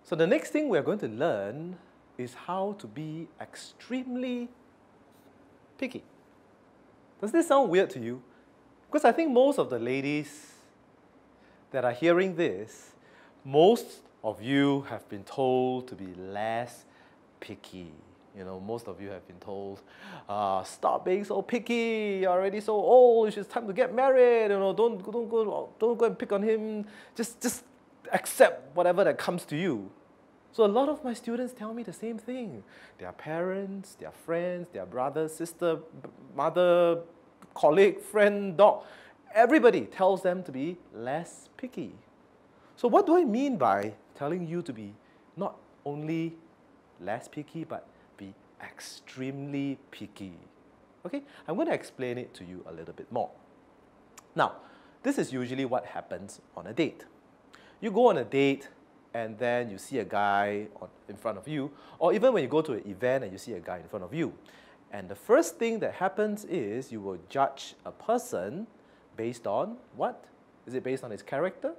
So the next thing we're going to learn is how to be extremely picky. Does this sound weird to you? Because I think most of the ladies that are hearing this, most of you have been told to be less picky. You know, most of you have been told, stop being so picky, you're already so old, it's time to get married, you know, don't go and pick on him, just accept whatever that comes to you. So a lot of my students tell me the same thing. Their parents, their friends, their brother, sister, mother, colleague, friend, dog, everybody tells them to be less picky. So what do I mean by telling you to be not only less picky, but be extremely picky? Okay, I'm going to explain it to you a little bit more. Now, this is usually what happens on a date. You go on a date and then you see a guy in front of you, or even when you go to an event and you see a guy in front of you. And the first thing that happens is you will judge a person based on what? Is it based on his character?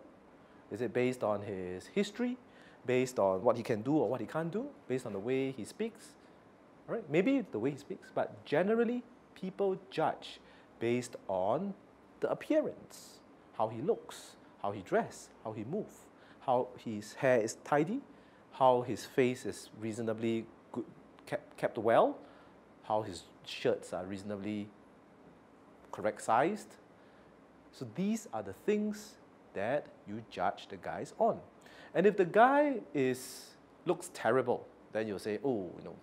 Is it based on his history? Based on what he can do or what he can't do? Based on the way he speaks? All right? Maybe the way he speaks, but generally people judge based on the appearance, how he looks, how he dresses, how he moves, how his hair is tidy, how his face is reasonably good, kept well, how his shirts are reasonably correct sized. So these are the things that you judge the guys on. And if the guy looks terrible, then you'll say, oh, you know,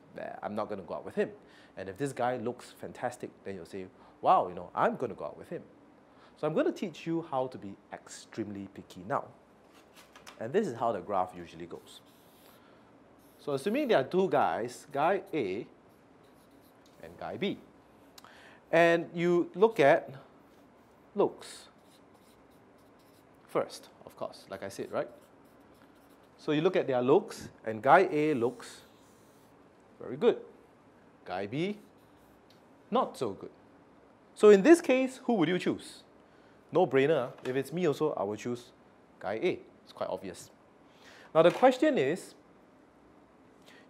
I'm not going to go out with him. And if this guy looks fantastic, then you'll say, wow, you know, I'm going to go out with him. So I'm going to teach you how to be extremely picky now. And this is how the graph usually goes. So assuming there are two guys, guy A and guy B. And you look at looks first, of course, like I said, right? So you look at their looks, and guy A looks very good. Guy B, not so good. So in this case, who would you choose? No brainer. If it's me also, I would choose guy A. It's quite obvious. Now the question is,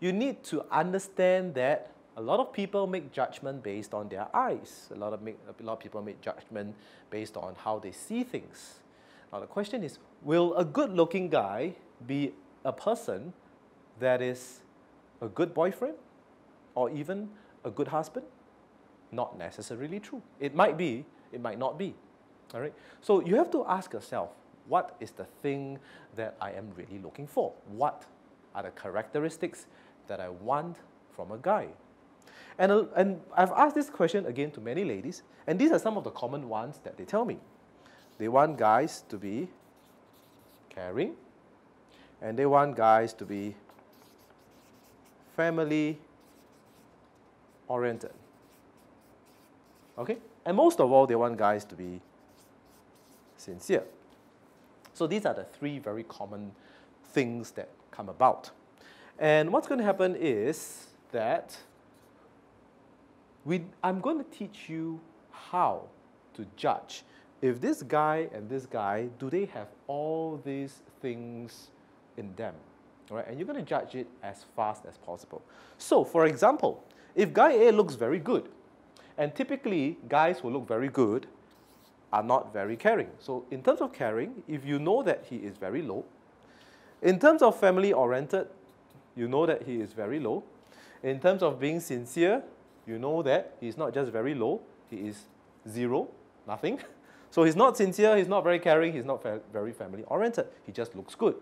you need to understand that a lot of people make judgment based on their eyes. A lot of people make judgment based on how they see things. Now the question is, will a good-looking guy be a person that is a good boyfriend or even a good husband? Not necessarily true. It might be, it might not be. All right? So you have to ask yourself, what is the thing that I am really looking for? What are the characteristics that I want from a guy? And I've asked this question again to many ladies, and these are some of the common ones that they tell me. They want guys to be caring, and they want guys to be family-oriented. Okay? And most of all, they want guys to be sincere. So these are the three very common things that come about. And what's going to happen is that I'm going to teach you how to judge if this guy and this guy, do they have all these things in them? All right? And you're going to judge it as fast as possible. So, for example, if guy A looks very good, and typically guys who look very good are not very caring. So in terms of caring, if you know that he is very low, in terms of family-oriented, you know that he is very low. In terms of being sincere, you know that he's not just very low, he is zero, nothing. So he's not sincere, he's not very caring, he's not very family-oriented. He just looks good.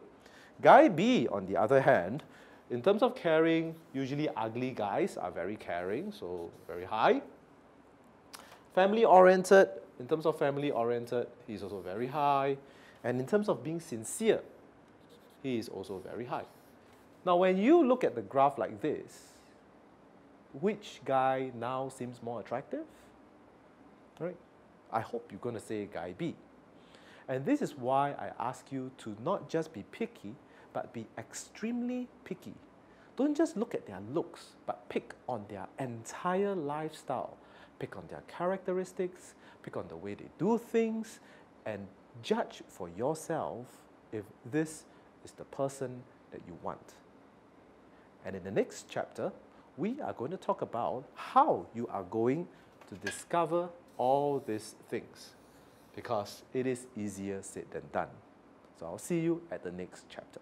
Guy B, on the other hand, in terms of caring, usually ugly guys are very caring, so very high. Family-oriented, in terms of family-oriented, he's also very high. And in terms of being sincere, he is also very high. Now, when you look at the graph like this, which guy now seems more attractive? All right? I hope you're going to say guy B. And this is why I ask you to not just be picky, but be extremely picky. Don't just look at their looks, but pick on their entire lifestyle. Pick on their characteristics, pick on the way they do things, and judge for yourself if this is the person that you want. And in the next chapter, we are going to talk about how you are going to discover all these things, because it is easier said than done. So I'll see you at the next chapter.